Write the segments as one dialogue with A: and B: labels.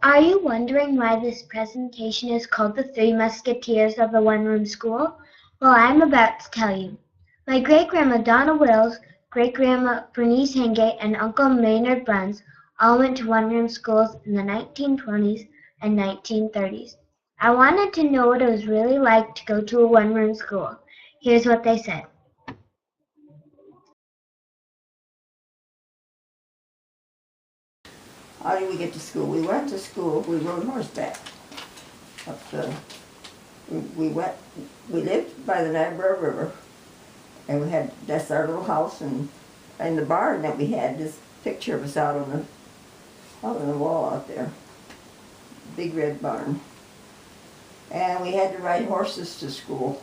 A: Are you wondering why this presentation is called The Three Musketeers of the One-Room School? Well, I'm about to tell you. My great-grandma Donna Wills, great-grandma Bernice Hengate, and Uncle Maynard Bruns all went to one-room schools in the 1920s and 1930s. I wanted to know what it was really like to go to a one-room school. Here's what they said.
B: How did we get to school? We went to school, we rode horseback. We lived by the Niobrara River, and that's our little house, and in the barn that we had, this picture of us out on the wall out there. Big red barn. And we had to ride horses to school.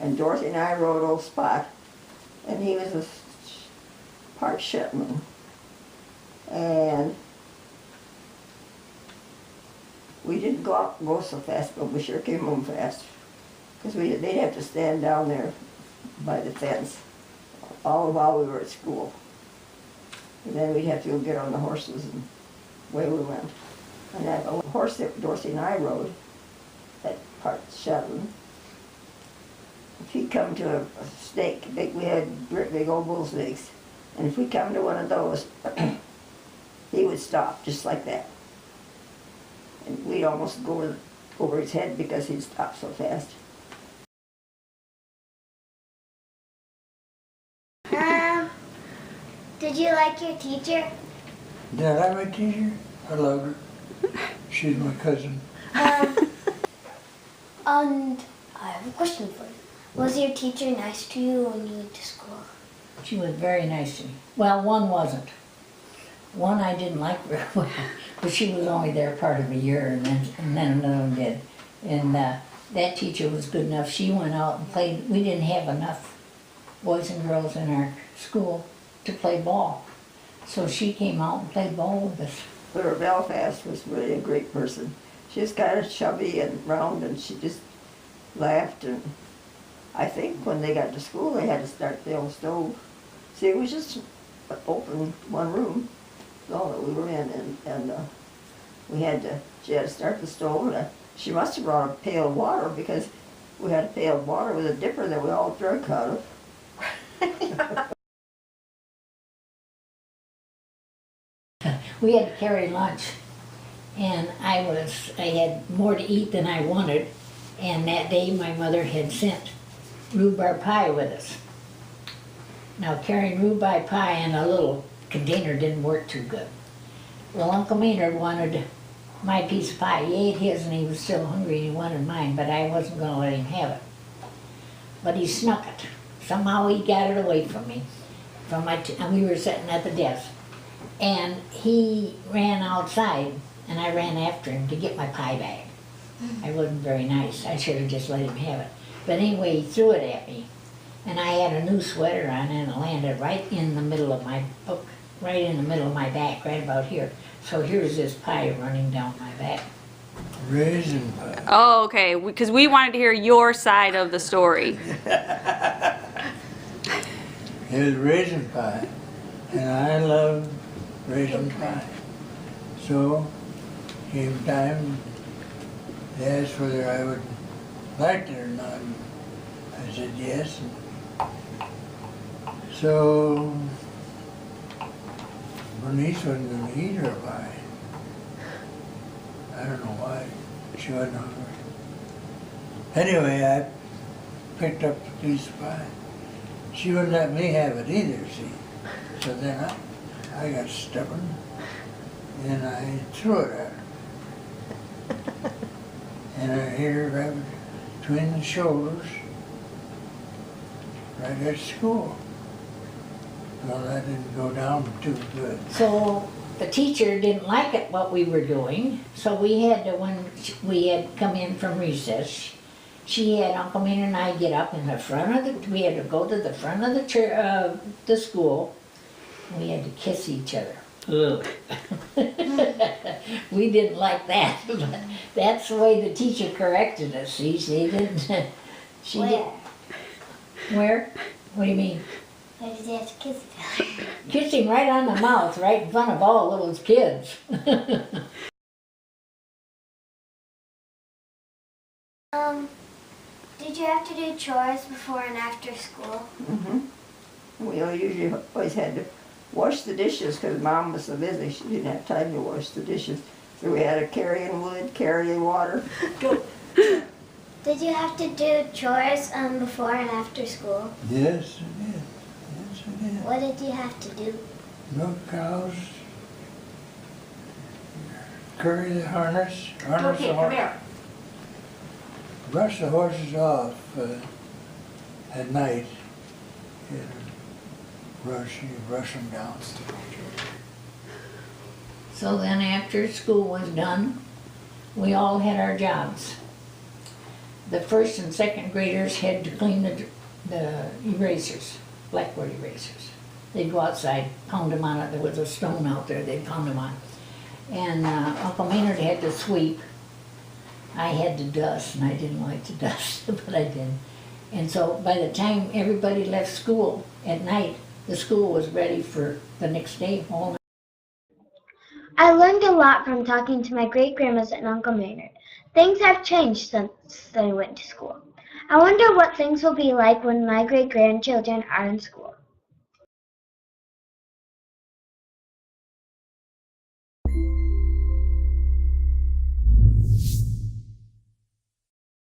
B: And Dorothy and I rode Old Spot, and he was a part Shetland. And we didn't go so fast, but we sure came home fast. Because they'd have to stand down there by the fence all while we were at school. And then we'd have to go get on the horses, and away we went. And that horse that Dorothy and I rode, that part Shetland, if he'd come to a stake, we had big old bull stakes, and if we come to one of those, he would stop just like that. And we'd almost go over his head because he'd stop so fast.
A: Did you like your teacher?
C: Did I like my teacher? I loved her. She's my cousin.
A: And I have a question for you. Was your teacher nice to you when you went to school?
D: She was very nice to me. Well, one wasn't. One I didn't like very well, but she was only there part of a year, and then another one did. And that teacher was good enough. She went out and played. We didn't have enough boys and girls in our school to play ball. So she came out and played ball with us.
B: Clara Belfast was really a great person. She was kind of chubby and round, and she just laughed. And I think when they got to school, they had to start the old stove. See, it was just open one room, all that we were in, and she had to start the stove. And she must have brought a pail of water, because we had a pail of water with a dipper that we all drank out of.
D: We had to carry lunch, and I had more to eat than I wanted, and that day my mother had sent rhubarb pie with us. Now carrying rhubarb pie in a little container didn't work too good. Well, Uncle Maynard wanted my piece of pie. He ate his and he was still hungry and he wanted mine, but I wasn't going to let him have it. But he snuck it. Somehow he got it away from me. And we were sitting at the desk. And he ran outside, and I ran after him to get my pie bag. I wasn't very nice. I should have just let him have it. But anyway, he threw it at me. And I had a new sweater on, and it landed right in the middle of my book, right in the middle of my back, right about here. So here's this pie running down my back.
C: Raisin pie.
E: Oh, okay, because we wanted to hear your side of the story.
C: It was raisin pie, and I loved raisin pie. So came time to ask whether I would like it or not. I said yes. So Bernice wasn't going to eat her pie. I don't know why. She wasn't hungry. Anyway, I picked up the piece of pie. She wouldn't let me have it either, see. So then I got stubborn, and I threw it at her. And I hit her right between the shoulders, right at school. Well, that didn't go down too good.
D: So the teacher didn't like it, what we were doing, so we had to, when we had come in from recess, she had Uncle Maynard and I get up in the front of we had to go to the front of the school, and we had to kiss each other. Ugh. We didn't like that, but that's the way the teacher corrected us. See, she didn't. She
A: Where?
D: did. Where? What do you mean?
A: Where did you have to kiss each other?
D: Kissing right on the mouth, right in front of all those kids.
A: Did you have to do chores before and after school?
B: We usually always had to wash the dishes because Mom was so busy. She didn't have time to wash the dishes. So we had to carry in wood, carry in water.
A: Did you have to do chores before and after school?
C: Yes, I did. Yes, I did.
A: What did you have to do?
C: Milk cows, curry the harness,
D: Okay, come here.
C: brush the horses off at night. And you brush them down.
D: So then after school was done, we all had our jobs. The first and second graders had to clean the erasers, blackboard erasers. They'd go outside, pound them on it. There was a stone out there, they'd pound them on. And Uncle Maynard had to sweep. I had to dust, and I didn't like to dust, but I did. And so by the time everybody left school at night, the school was ready for the next day, all night.
A: I learned a lot from talking to my great-grandmas and Uncle Maynard. Things have changed since they went to school. I wonder what things will be like when my great-grandchildren are in school.